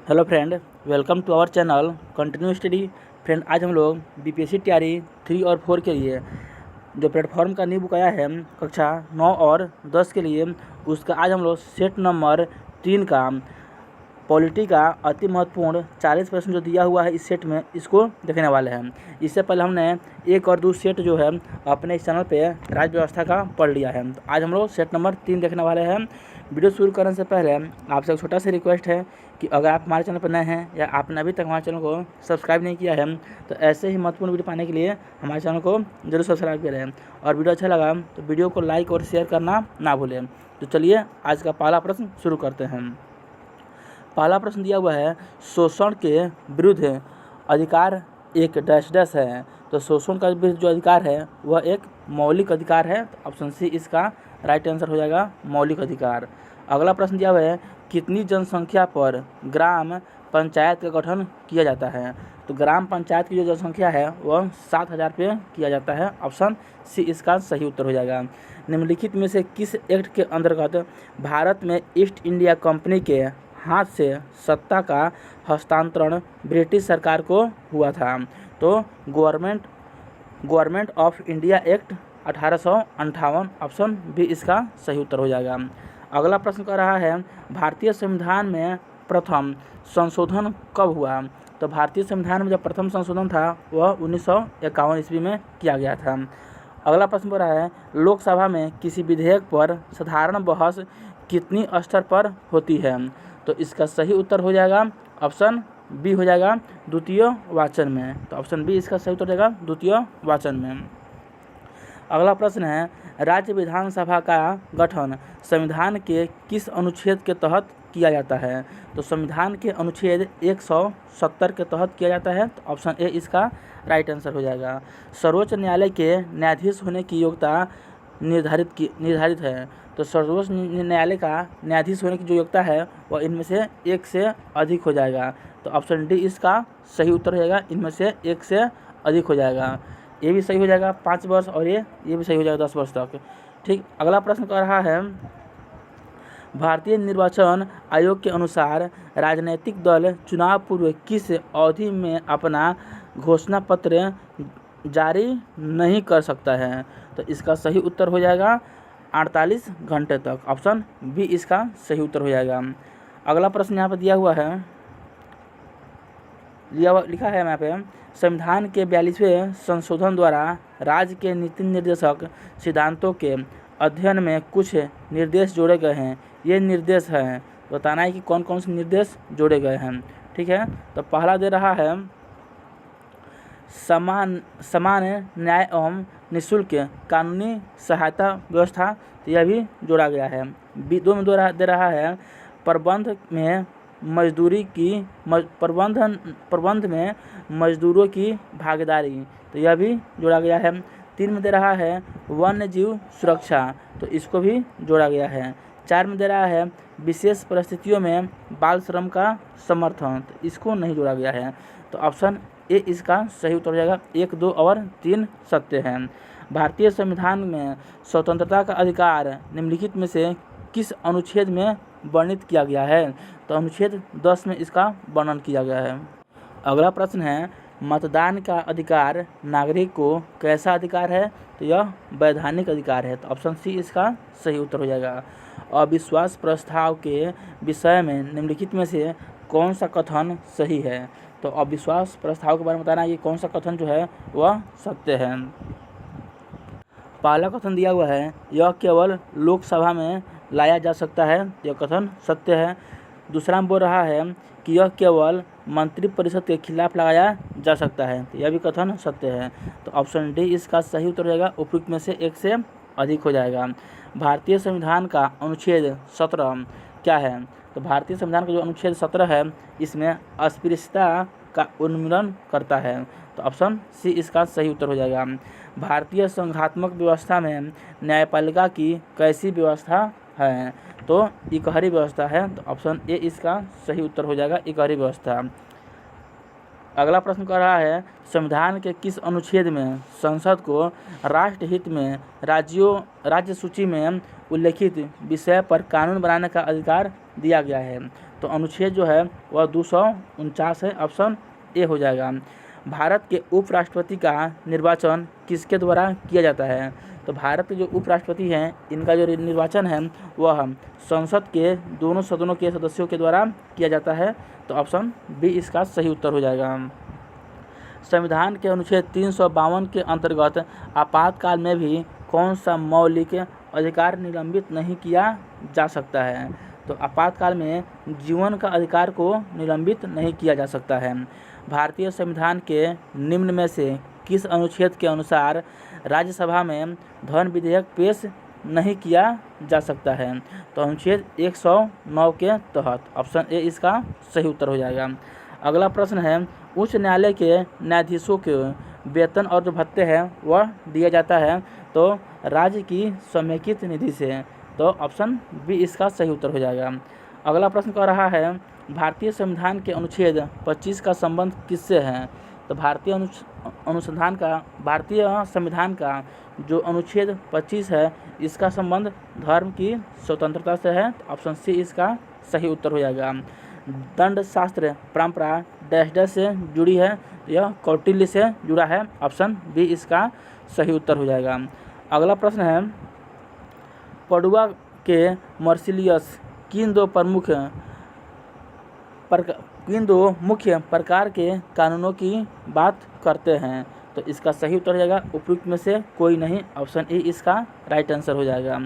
Hello friend, welcome to our channel continue study. Friend, आज हम लोग बीपीएससी तैयारी 3 और 4 के लिए जो प्लेटफॉर्म का न्यू बुक आया है कक्षा 9 और 10 के लिए, उसका आज हम लोग सेट नंबर 3 का पॉलिटी का अति महत्वपूर्ण 40 प्रश्न जो दिया हुआ है इस सेट में, इसको देखने वाले हैं। इससे पहले हमने 1 और 2 सेट जो है अपने इस चैनल पे राज्य व्यवस्था का पढ़ लिया है। तो आज हम लोग सेट नंबर 3 देखने वाले हैं। वीडियो शुरू करने से पहले आपसे एक छोटा सा रिक्वेस्ट है कि अगर आप हमारे चैनल पर नए हैं या आपने अभी तक हमारे चैनल को सब्सक्राइब नहीं किया है तो ऐसे ही महत्वपूर्ण वीडियो पाने के लिए हमारे चैनल को जरूर सब्सक्राइब करें, और वीडियो अच्छा लगा तो वीडियो को लाइक और शेयर करना ना भूलें। तो चलिए आज का पहला प्रश्न शुरू करते हैं। पहला प्रश्न दिया हुआ है, शोषण के विरुद्ध अधिकार एक डैश डैश है। तो शोषण का विरुद्ध जो अधिकार है वह एक मौलिक अधिकार है। तो ऑप्शन सी इसका राइट आंसर हो जाएगा, मौलिक अधिकार। अगला प्रश्न दिया हुआ है, कितनी जनसंख्या पर ग्राम पंचायत का गठन किया जाता है। तो ग्राम पंचायत की जो जनसंख्या है वह 7,000 पे किया जाता है। ऑप्शन सी इसका सही उत्तर हो जाएगा। निम्नलिखित में से किस एक्ट के अंतर्गत भारत में ईस्ट इंडिया कंपनी के हाथ से सत्ता का हस्तांतरण ब्रिटिश सरकार को हुआ था। तो government of India act 1858, option B इसका सही उत्तर हो जाएगा। अगला प्रश्न कर रहा है, भारतीय संविधान में प्रथम संशोधन कब हुआ। तो भारतीय संविधान में जो प्रथम संशोधन था वह 1951 ईस्वी में किया गया था। अगला प्रश्न हो रहा है, लोकसभा में किसी विधेयक पर साधारण बहस कितनी स्तर पर होती है। तो इसका सही उत्तर हो जाएगा ऑप्शन बी हो जाएगा, द्वितीय वाचन में। तो ऑप्शन बी इसका सही उत्तर हो जाएगा, द्वितीय वाचन में। अगला प्रश्न है, राज्य विधानसभा का गठन संविधान के किस अनुच्छेद के तहत किया जाता है। तो संविधान के अनुच्छेद 170 के तहत किया जाता है। तो ऑप्शन ए इसका राइट आंसर हो जाएगा। सर्वोच्च न्यायालय के न्यायाधीश होने की योग्यता निर्धारित है। तो सर्वोच्च न्यायालय का न्यायाधीश होने की जो योग्यता है वह इनमें से एक से अधिक हो जाएगा। तो ऑप्शन डी इसका सही उत्तर हो जाएगा, इनमें से एक से अधिक हो जाएगा। ये भी सही हो जाएगा 5 वर्ष, और ये भी सही हो जाएगा 10 वर्ष तक। ठीक, अगला प्रश्न कर रहा है, भारतीय निर्वाचन आयोग के अनुसार राजनीतिक दल चुनाव पूर्व किस अवधि में अपना घोषणा पत्र जारी नहीं कर सकता है। तो इसका सही उत्तर हो जाएगा 48 घंटे तक। ऑप्शन बी इसका सही उत्तर हो जाएगा। अगला प्रश्न यहाँ पर दिया हुआ है, लिखा है यहाँ पे, संविधान के 42वें संशोधन द्वारा राज्य के नीति निर्देशक सिद्धांतों के अध्ययन में कुछ निर्देश जोड़े गए हैं। ये निर्देश हैं, बताना है कि कौन कौन से निर्देश जोड़े गए हैं। ठीक है, तो पहला दे रहा है समान न्याय एवं निःशुल्क कानूनी सहायता व्यवस्था। तो यह भी जोड़ा गया है। दो में दे रहा है प्रबंध में मजदूरों की भागीदारी। तो यह भी जोड़ा गया है। 3 में दे रहा है वन्य जीव सुरक्षा। तो इसको भी जोड़ा गया है। 4 में दे रहा है विशेष परिस्थितियों में बाल श्रम का समर्थन। तो इसको नहीं जोड़ा गया है। तो ऑप्शन ए इसका सही उत्तर हो जाएगा। 1, 2 और 3 सत्य हैं। भारतीय संविधान में स्वतंत्रता का अधिकार निम्नलिखित में से किस अनुच्छेद में वर्णित किया गया है। तो अनुच्छेद 10 में इसका वर्णन किया गया है। अगला प्रश्न है, मतदान का अधिकार नागरिक को कैसा अधिकार है। तो यह वैधानिक अधिकार है। तो ऑप्शन सी इसका सही उत्तर हो जाएगा। अविश्वास प्रस्ताव के विषय में निम्नलिखित में से कौन सा कथन सही है। तो अविश्वास प्रस्ताव के बारे में बताना है कि कौन सा कथन जो है वह सत्य है। पहला कथन दिया हुआ है, यह केवल लोकसभा में लाया जा सकता है। यह कथन सत्य है। दूसरा में बोल रहा है कि यह केवल मंत्रिपरिषद के खिलाफ लगाया जा सकता है। यह भी कथन सत्य है। तो ऑप्शन डी इसका सही उत्तर हो जाएगा, उपयुक्त में से एक से अधिक हो जाएगा। भारतीय संविधान का अनुच्छेद 17 क्या है। तो भारतीय संविधान का जो अनुच्छेद 17 है इसमें अस्पृश्यता का उन्मूलन करता है। तो ऑप्शन सी इसका सही उत्तर हो जाएगा। भारतीय संघात्मक व्यवस्था में न्यायपालिका की कैसी व्यवस्था है। तो इकहरी व्यवस्था है। तो ऑप्शन ए इसका सही उत्तर हो जाएगा, इकहरी व्यवस्था। अगला प्रश्न कर रहा है, संविधान के किस अनुच्छेद में संसद को राष्ट्रहित में राज्य सूची में उल्लेखित विषय पर कानून बनाने का अधिकार दिया गया है। तो अनुच्छेद जो है वह 249 है, ऑप्शन ए हो जाएगा। भारत के उपराष्ट्रपति का निर्वाचन किसके द्वारा किया जाता है? तो भारत के जो उपराष्ट्रपति हैं इनका जो निर्वाचन है वह संसद के दोनों सदनों के सदस्यों के द्वारा किया जाता है। तो ऑप्शन बी इसका सही उत्तर हो जाएगा। संविधान के अनुच्छेद 352 के अंतर्गत आपातकाल में भी कौन सा मौलिक अधिकार निलंबित नहीं किया जा सकता है? तो आपातकाल में जीवन का अधिकार को निलंबित नहीं किया जा सकता है। भारतीय संविधान के निम्न में से किस अनुच्छेद के अनुसार राज्यसभा में धन विधेयक पेश नहीं किया जा सकता है? तो अनुच्छेद 109 के तहत ऑप्शन ए इसका सही उत्तर हो जाएगा। अगला प्रश्न है, उच्च न्यायालय के न्यायाधीशों के वेतन और जो भत्ते हैं वह दिया जाता है तो राज्य की समेकित निधि से। तो ऑप्शन बी इसका सही उत्तर हो जाएगा। अगला प्रश्न कह रहा है, भारतीय संविधान के अनुच्छेद 25 का संबंध किससे है? तो भारतीय संविधान का जो अनुच्छेद 25 है इसका संबंध धर्म की स्वतंत्रता से है। ऑप्शन सी इसका सही उत्तर हो जाएगा। दंड शास्त्र परंपरा डैश डैश से जुड़ी है, यह कौटिल्य से जुड़ा है। ऑप्शन बी इसका सही उत्तर हो जाएगा। अगला प्रश्न है, पडुआ के मर्सिलियस किन दो मुख्य प्रकार के कानूनों की बात करते हैं? तो इसका सही उत्तर हो जाएगा उपयुक्त में से कोई नहीं। ऑप्शन ए इसका राइट आंसर हो जाएगा।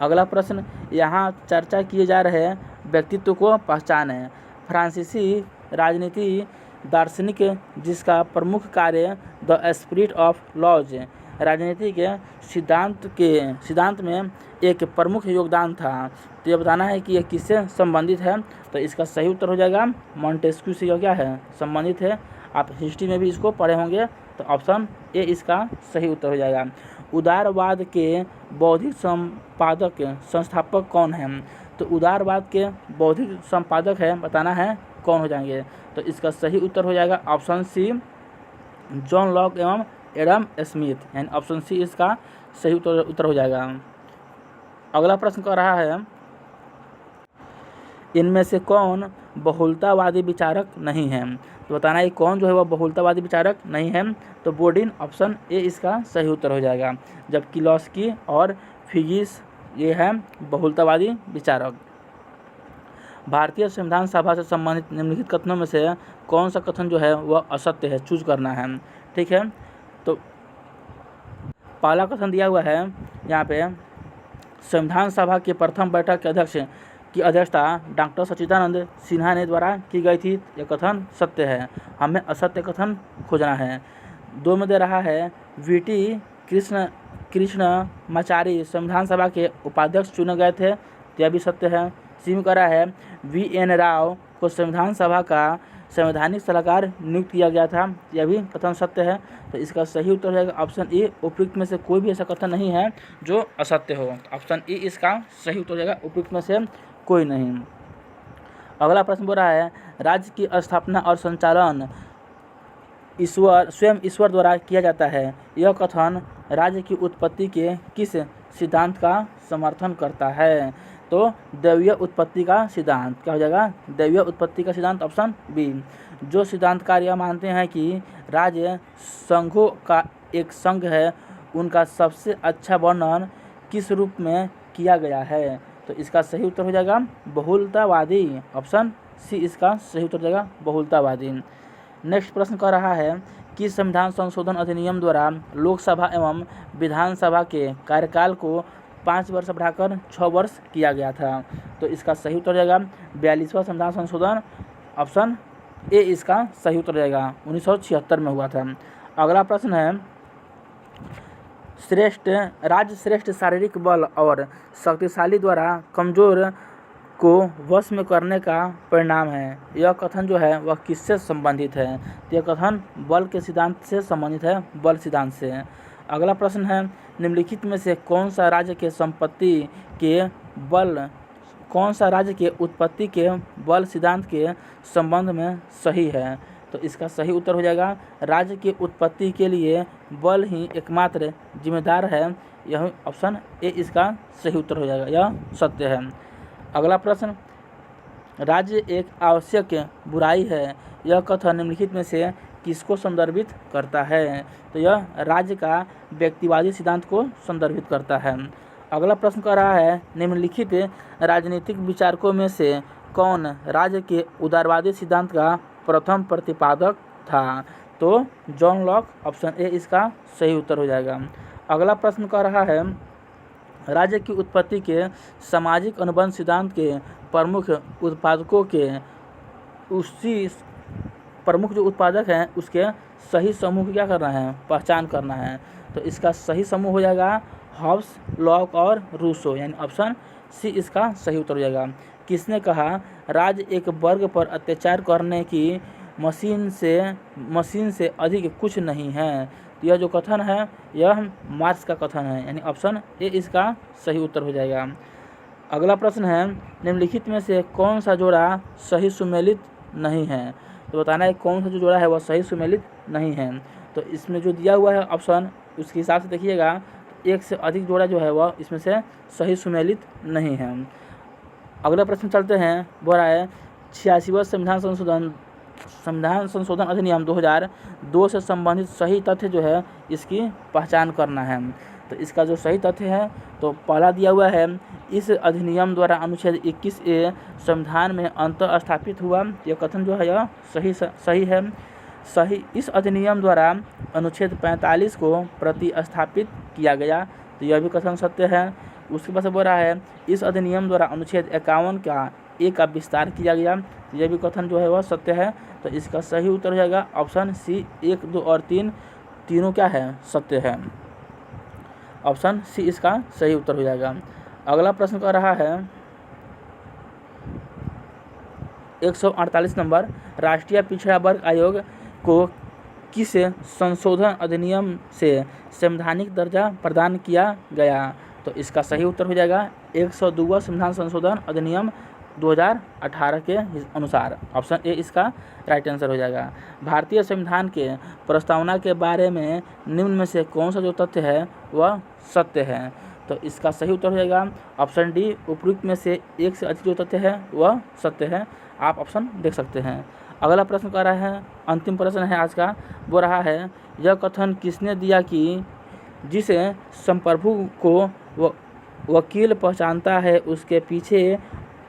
अगला प्रश्न, यहाँ चर्चा किए जा रहे व्यक्तित्व को पहचाने। फ्रांसीसी राजनीति दार्शनिक जिसका प्रमुख कार्य द स्पिरिट ऑफ लॉज राजनीति के सिद्धांत में एक प्रमुख योगदान था। तो ये बताना है कि यह किससे संबंधित है? तो इसका सही उत्तर हो जाएगा मॉन्टेस्क्यू से। यह क्या है? संबंधित है। आप हिस्ट्री में भी इसको पढ़े होंगे। तो ऑप्शन ए इसका सही उत्तर हो जाएगा। उदारवाद के बौद्धिक संस्थापक कौन हैं? तो उदारवाद के बौद्धिक संपादक है, बताना है कौन हो जाएंगे। तो इसका सही उत्तर हो जाएगा ऑप्शन सी, जॉन लॉक एवं एडम स्मिथ, यानी ऑप्शन सी इसका सही उत्तर हो जाएगा। अगला प्रश्न कर रहा है, इनमें से कौन बहुलतावादी विचारक नहीं है? तो बताना है कौन जो है वह बहुलतावादी विचारक नहीं है। तो बोर्डिन ऑप्शन ए इसका सही उत्तर हो जाएगा। जबकि लॉस्की और फिगिस ये है बहुलतावादी विचारक। भारतीय संविधान सभा से संबंधित निम्नलिखित कथनों में से कौन सा कथन जो है वह असत्य है? चूज करना है, ठीक है। तो पहला कथन दिया हुआ है यहाँ पे, संविधान सभा की प्रथम बैठक के अध्यक्ष की अध्यक्षता डॉक्टर सच्चिदानंद सिन्हा ने द्वारा की गई थी। यह कथन सत्य है, हमें असत्य कथन खोजना है। 2 में दे रहा है, वीटी कृष्णमाचारी संविधान सभा के उपाध्यक्ष चुने गए थे, यह भी सत्य है। सी में कह रहा है, वी.एन. राव को संविधान सभा का संवैधानिक सलाहकार नियुक्त किया गया था, यह भी कथन सत्य है। तो इसका सही उत्तर हो जाएगा ऑप्शन ए। उपयुक्त में से कोई भी ऐसा कथन नहीं है जो असत्य हो। ऑप्शन ए इसका सही उत्तर हो जाएगा, उपयुक्त में से कोई नहीं। अगला प्रश्न बोल रहा है, राज्य की स्थापना और संचालन स्वयं ईश्वर द्वारा किया जाता है। यह कथन राज्य की उत्पत्ति के किस सिद्धांत का समर्थन करता है? तो दैवीय उत्पत्ति का सिद्धांत। क्या हो जाएगा? दैवीय उत्पत्ति का सिद्धांत, ऑप्शन बी। जो सिद्धांतकार यह मानते हैं कि राज्य संघों का एक संघ है, उनका सबसे अच्छा वर्णन किस रूप में किया गया है? तो इसका सही उत्तर हो जाएगा बहुलतावादी। ऑप्शन सी इसका सही उत्तर हो जाएगा बहुलतावादी। नेक्स्ट प्रश्न कह रहा है कि संविधान संशोधन अधिनियम द्वारा लोकसभा एवं विधानसभा के कार्यकाल को 5 वर्ष बढ़ाकर 6 वर्ष किया गया था। तो इसका सही उत्तर हो जाएगा 42वां संविधान संशोधन। ऑप्शन ए इसका सही उत्तर हो जाएगा, 1976 में हुआ था। अगला प्रश्न है, राज्य श्रेष्ठ शारीरिक बल और शक्तिशाली द्वारा कमजोर को वश में करने का परिणाम है। यह कथन जो है वह किससे संबंधित है? तो यह कथन बल के सिद्धांत से संबंधित है, बल सिद्धांत से। अगला प्रश्न है, निम्नलिखित में से कौन सा राज्य के उत्पत्ति के बल सिद्धांत के संबंध में सही है? तो इसका सही उत्तर हो जाएगा राज्य की उत्पत्ति के लिए बल ही एकमात्र जिम्मेदार है। यह ऑप्शन ए इसका सही उत्तर हो जाएगा, यह सत्य है। अगला प्रश्न, राज्य एक आवश्यक बुराई है, यह कथन निम्नलिखित में से किसको संदर्भित करता है? तो यह राज्य का व्यक्तिवादी सिद्धांत को संदर्भित करता है। अगला प्रश्न कह रहा है, निम्नलिखित राजनीतिक विचारकों में से कौन राज्य के उदारवादी सिद्धांत का प्रथम प्रतिपादक था? तो जॉन लॉक, ऑप्शन ए इसका सही उत्तर हो जाएगा। अगला प्रश्न कह रहा है, राज्य की उत्पत्ति के सामाजिक अनुबंध सिद्धांत के प्रमुख उत्पादकों के उसी प्रमुख जो उत्पादक हैं उसके सही समूह की क्या करना है? पहचान करना है। तो इसका सही समूह हो जाएगा हॉब्स, लॉक और रूसो, यानी ऑप्शन सी इसका सही उत्तर हो जाएगा। किसने कहा राज्य एक वर्ग पर अत्याचार करने की मशीन से अधिक कुछ नहीं है? तो यह जो कथन है यह मार्क्स का कथन है, यानी ऑप्शन ए इसका सही उत्तर हो जाएगा। अगला प्रश्न है, निम्नलिखित में से कौन सा जोड़ा सही सुमेलित नहीं है? तो बताना है कौन सा जो जोड़ा है वह सही सुमेलित नहीं है। तो इसमें जो दिया हुआ है ऑप्शन उसके हिसाब से देखिएगा, एक से अधिक जोड़ा जो है वह इसमें से सही सुमेलित नहीं है। अगला प्रश्न चलते हैं, बोल रहा है 86वां संविधान संशोधन अधिनियम 2002 से संबंधित सही तथ्य जो है इसकी पहचान करना है। तो इसका जो सही तथ्य है तो पहला दिया हुआ है, इस अधिनियम द्वारा अनुच्छेद 21A संविधान में अंतः स्थापित हुआ। यह कथन जो है यह सही है। इस अधिनियम द्वारा अनुच्छेद 45 को प्रतिस्थापित किया गया। तो यह भी कथन सत्य है। उसके बाद बोल रहा है, इस अधिनियम द्वारा अनुच्छेद 51 का विस्तार किया गया। तो यह भी कथन जो है वह सत्य है। तो इसका सही उत्तर हो जाएगा ऑप्शन सी, 1, 2 और 3 तीनों क्या है? सत्य है। ऑप्शन सी इसका सही उत्तर हो जाएगा। अगला प्रश्न कर रहा है 148 नंबर, राष्ट्रीय पिछड़ा वर्ग आयोग को किस संशोधन अधिनियम से संवैधानिक दर्जा प्रदान किया गया? तो इसका सही उत्तर हो जाएगा 102वां संविधान संशोधन अधिनियम 2018 के अनुसार। ऑप्शन ए इसका राइट आंसर हो जाएगा। भारतीय संविधान के प्रस्तावना के बारे में निम्न में से कौन सा जो तथ्य है वह सत्य है? तो इसका सही उत्तर हो जाएगा ऑप्शन डी, उपयुक्त में से एक से अधिक जो तथ्य है वह सत्य है। आप ऑप्शन देख सकते हैं। अगला प्रश्न कर रहा है, अंतिम प्रश्न है आज का, वो रहा है, यह कथन किसने दिया कि जिसे संप्रभु को वकील पहचानता है उसके पीछे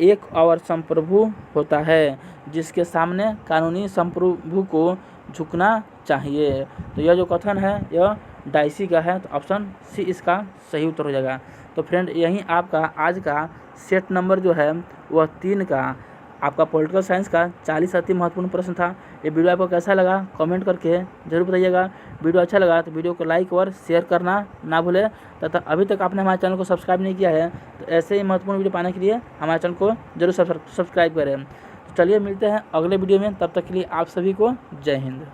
एक और संप्रभु होता है जिसके सामने कानूनी संप्रभु को झुकना चाहिए? तो यह जो कथन है यह डाइसी का है। तो ऑप्शन सी इसका सही उत्तर हो जाएगा। तो फ्रेंड यहीं आपका आज का सेट नंबर जो है वह 3 का आपका पॉलिटिकल साइंस का 40 अति महत्वपूर्ण प्रश्न था। ये वीडियो आपको कैसा लगा कमेंट करके जरूर बताइएगा। वीडियो अच्छा लगा तो वीडियो को लाइक और शेयर करना ना भूलें, तथा अभी तक आपने हमारे चैनल को सब्सक्राइब नहीं किया है तो ऐसे ही महत्वपूर्ण वीडियो पाने के लिए हमारे चैनल को जरूर सब्सक्राइब करें। तो चलिए मिलते हैं अगले वीडियो में, तब तक के लिए आप सभी को जय हिंद।